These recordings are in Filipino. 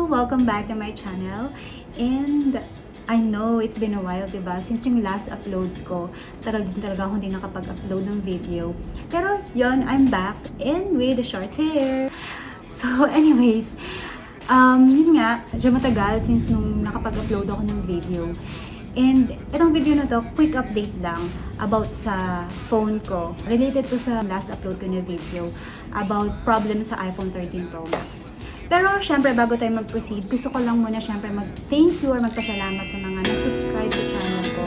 Welcome back to my channel. And I know it's been a while, diba? Since yung last upload ko, talaga akong hindi nakapag-upload ng video. Pero yon, I'm back and with the short hair. So anyways, yun nga, medyo matagal since nung nakapag-upload ako ng video. And itong video na to, quick update lang about sa phone ko. Related to sa last upload ko na video about problem sa iPhone 13 Pro Max. Pero syempre, bago tayo mag-proceed, gusto ko lang muna syempre mag-thank you or magpasalamat sa mga nag-subscribe sa channel ko.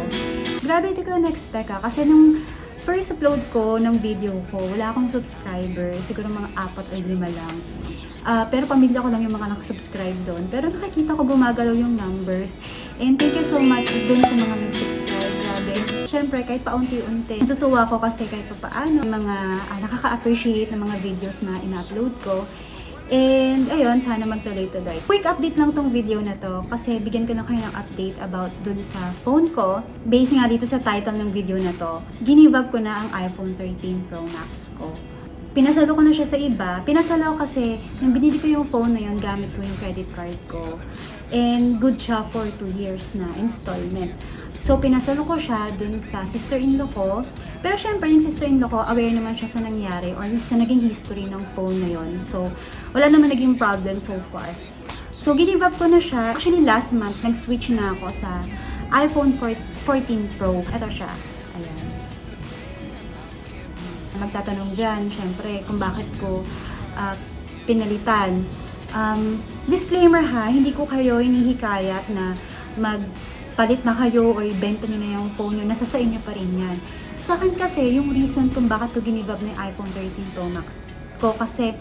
Grabe, hindi ko na-expect kasi nung first upload ko ng video ko, wala akong subscriber. Siguro mga 4 o 5 lang. Pero pamilya ko lang yung mga nakasubscribe doon. Pero nakikita ko gumagalaw yung numbers. And thank you so much dun sa mga nag-subscribe. Grabe. Syempre, kahit paunti-unti, natutuwa ko kasi kahit paano mga nakaka-appreciate ng mga videos na ina-upload ko. And ayun, sana magtuloy-tuloy. Quick update lang tong video na to kasi bigyan ko lang kayo ng update about dun sa phone ko. Based nga dito sa title ng video na to, give up ko na ang iPhone 13 Pro Max ko. Pinasalo ko na siya sa iba. Pinasalo kasi nung binili ko yung phone na yun, gamit ko yung credit card ko. And good siya for 2 years na installment. So, pinasalo ko siya dun sa sister-in-law ko. Pero syempre, yung sister-in-law ko, aware naman siya sa nangyari or sa naging history ng phone na yun. So, wala naman naging problem so far. So, give up ko na siya. Actually, last month, nag-switch na ako sa iPhone 14 Pro. Ito siya. Ayan. Magtatanong dyan, syempre, kung bakit ko pinalitan. Disclaimer ha, hindi ko kayo hinihikayat na magpalit na kayo or ibenta nyo na yung phone nyo, nasa sa inyo pa rin yan. Sa akin kasi, yung reason kung bakit ko ginibab na yung iPhone 13 Pro Max ko kasi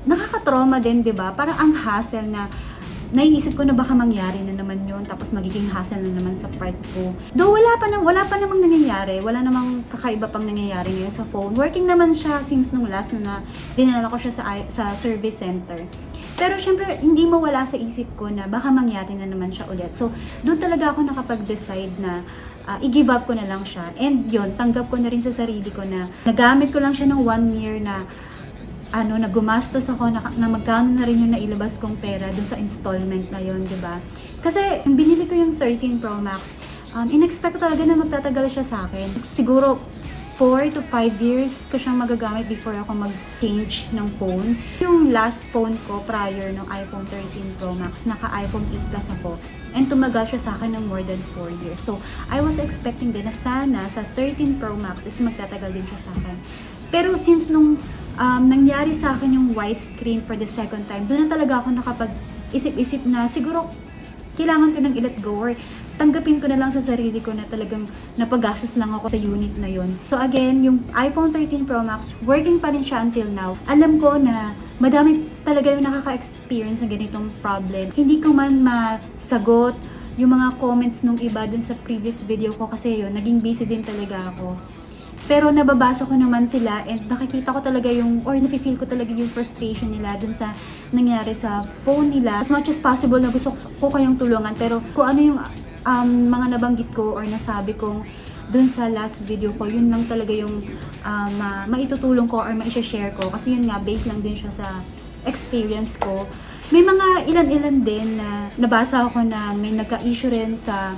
nakaka-trauma din, di ba? Parang ang hassle na naiisip ko na baka mangyari na naman yun, tapos magiging hassle na naman sa part ko. Though wala pa namang nangyayari, wala namang kakaiba pang nangyayari ngayon sa phone. Working naman siya since nung last na dinala ko siya sa service center. Pero syempre, hindi mawala sa isip ko na baka mangyari na naman siya ulit. So, doon talaga ako nakapag-decide na i-give up ko na lang siya. And yun, tanggap ko na rin sa sarili ko na nagamit ko lang siya ng 1 year na gumastos ako na magkano na rin yung nailabas kong pera dun sa installment na yun, di ba? Kasi, binili ko yung 13 Pro Max, in-expect ko talaga na magtatagal siya sa akin. Siguro, 4 to 5 years ko siyang magagamit before ako mag-change ng phone. Yung last phone ko prior ng iPhone 13 Pro Max, naka-iPhone 8 Plus ako. And tumagal siya sa akin ng more than 4 years. So, I was expecting din na sana sa 13 Pro Max is magtatagal din siya sa akin. Pero since nung nangyari sa akin yung widescreen for the second time, doon na talaga ako nakapag-isip-isip na siguro kailangan ko nang i-let go or tanggapin ko na lang sa sarili ko na talagang napagastos lang ako sa unit na yon. So again, yung iPhone 13 Pro Max, working pa rin siya until now. Alam ko na madami talaga yung nakaka-experience ng ganitong problem. Hindi ko man masagot yung mga comments nung iba dun sa previous video ko kasi yun, naging busy din talaga ako. Pero nababasa ko naman sila and nakikita ko talaga yung, or nafe-feel ko talaga yung frustration nila dun sa nangyari sa phone nila. As much as possible na gusto ko kayong tulungan, pero kung ano yung mga nabanggit ko or nasabi kong dun sa last video ko, yun lang talaga yung maitutulong ko or maishashare ko. Kasi yun nga, based lang din siya sa experience ko. May mga ilan-ilan din na nabasa ako na may nagka-issue rin sa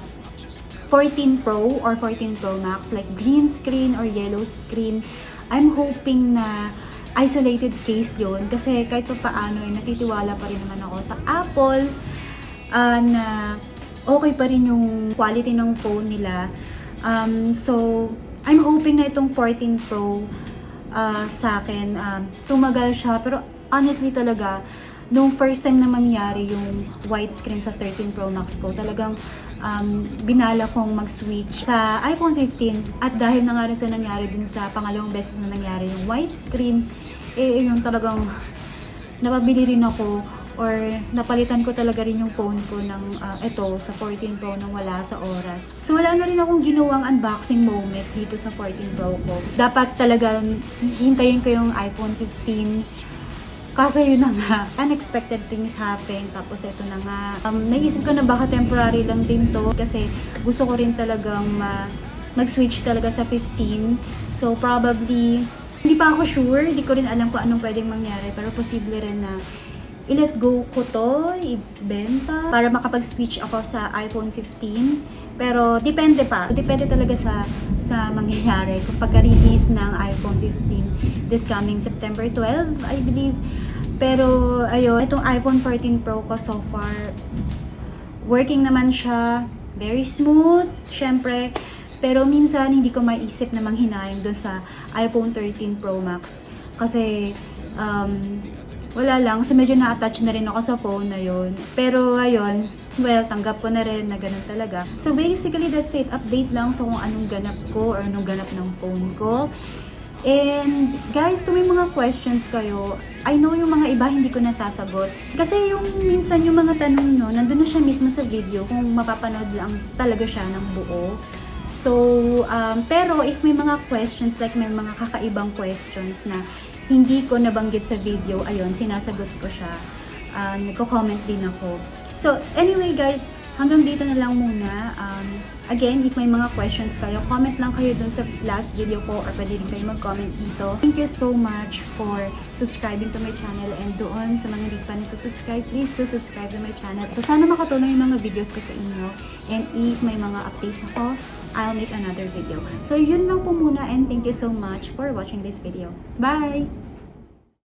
14 Pro or 14 Pro Max, like green screen or yellow screen. I'm hoping na isolated case yon kasi kahit pa paano natitiwala pa rin naman ako sa Apple na okay pa rin yung quality ng phone nila. So, I'm hoping na itong 14 Pro sa akin, tumagal siya. Pero honestly talaga, nung first time na mangyari yung widescreen sa 13 Pro Max ko, talagang binala kong mag-switch sa iPhone 15 at dahil na nga rin sa nangyari dun sa pangalawang beses na nangyari yung widescreen, yung talagang napabili rin ako or napalitan ko talaga rin yung phone ko ng ito sa 14 Pro nang wala sa oras. So wala na rin akong ginawang unboxing moment dito sa 14 Pro ko. Dapat talaga hintayin ko yung iPhone 15. Kaso yun na nga, unexpected things happen, tapos ito na nga. Naisip ko na baka temporary lang din to kasi gusto ko rin talagang mag-switch talaga sa 15. So probably, hindi pa ako sure, hindi ko rin alam kung anong pwedeng mangyari, pero posible rin na i-let go ko to, ibenta, para makapag-switch ako sa iPhone 15. Pero depende pa. Depende talaga sa mangyayari kapag release ng iPhone 15 this coming September 12, I believe. Pero ayun, itong iPhone 14 Pro ko so far, working naman siya, very smooth, syempre. Pero minsan hindi ko maiisip na manghinayang doon sa iPhone 13 Pro Max. Kasi wala lang, kasi medyo na-attach na rin ako sa phone na yun. Pero ayun, well, tanggap ko na rin na ganun talaga. So basically, that's it. Update lang sa kung anong ganap ko or anong ganap ng phone ko. And guys, kung may mga questions kayo, I know yung mga iba hindi ko nasasagot. Kasi yung minsan yung mga tanong nyo, nandun na siya mismo sa video kung mapapanood lang talaga siya ng buo. So, pero if may mga questions, like may mga kakaibang questions na hindi ko nabanggit sa video, ayun, sinasagot ko siya. Nagko-comment din ako. So, anyway guys, hanggang dito na lang muna. Again, if may mga questions kayo, comment lang kayo dun sa last video ko or pwede rin kayo mag-comment dito. Thank you so much for subscribing to my channel, and doon sa mga hindi pa nagsusubscribe, please do subscribe to my channel. So, sana makatulong yung mga videos ko sa inyo. And if may mga updates ako, I'll make another video. So, yun lang po muna, and thank you so much for watching this video. Bye!